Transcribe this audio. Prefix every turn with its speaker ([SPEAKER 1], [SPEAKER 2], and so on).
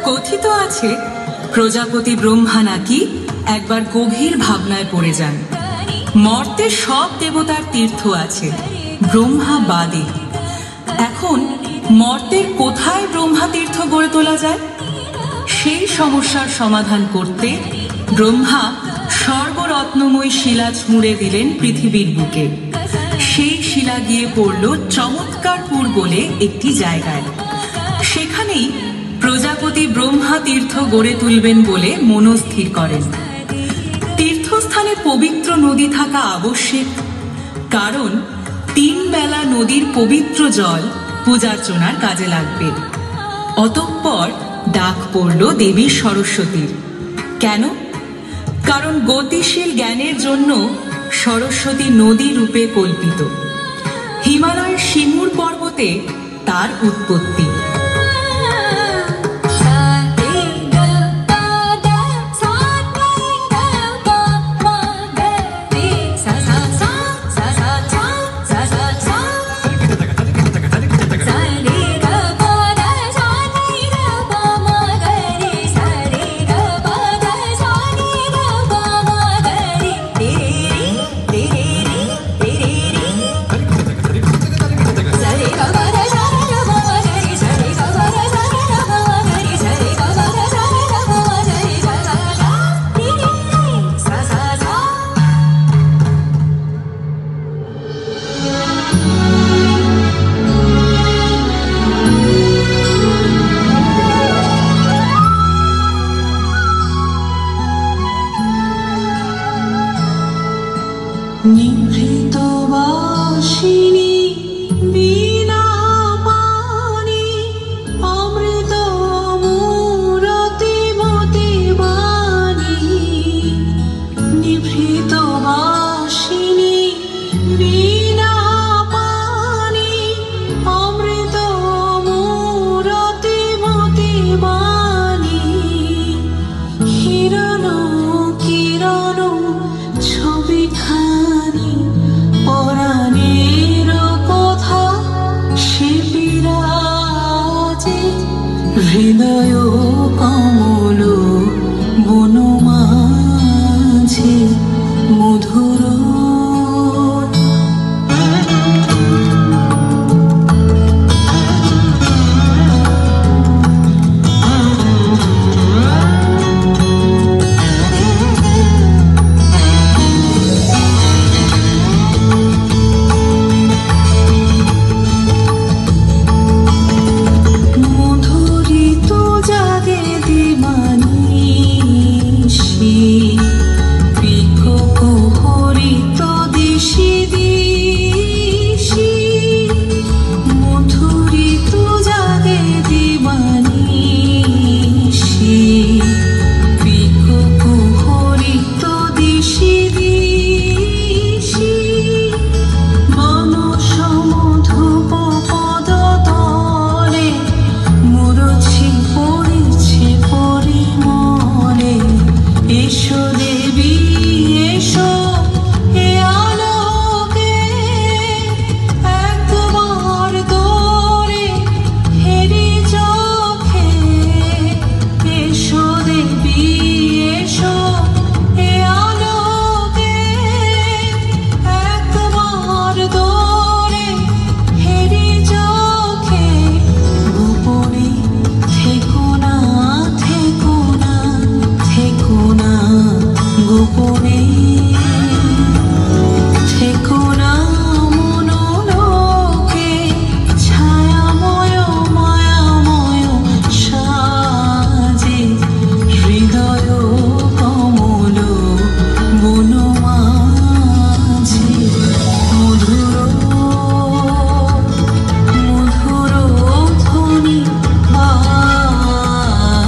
[SPEAKER 1] কথিত আছে প্রজাপতি ব্রহ্মা নাকি একবার গভীর ভাবনায় পড়ে যান। মর্তে সব দেবতার তীর্থ আছে, ব্রহ্মা বাদে। এখন মর্তের কোথায় ব্রহ্মা তীর্থ গড়ে তোলা যায়? সেই সমস্যার সমাধান করতে ব্রহ্মা সর্বরত্নময় শিলা ছুঁড়ে দিলেন পৃথিবীর বুকে। সেই শিলা গিয়ে পড়ল চমৎকারপুর বলে একটি জায়গায়। সেখানেই প্রজাপতি ব্রহ্মা তীর্থ গড়ে তুলবেন বলে মনস্থির করেন। তীর্থস্থানে পবিত্র নদী থাকা আবশ্যক, কারণ 3 বেলা নদীর পবিত্র জল পূজার্চনার কাজে লাগবে। অতঃপর ডাক পড়ল দেবী সরস্বতীর। কেন? কারণ গতিশীল জ্ঞানের জন্য সরস্বতী নদী রূপে কল্পিত। হিমালয়ের সিমুর পর্বতে তার উৎপত্তি।
[SPEAKER 2] নিভৃত বাসিনী বিনা পানি অমৃত মূরতি মতি বাণী। নিভৃত বাসিনী বিনা পানি অমৃত মূরতি মতি বাণী। হিরণ কিরণ ছবিখানি পরাণের কথা সে বিরাজে হৃদয় কমল বনমাঝে মধুর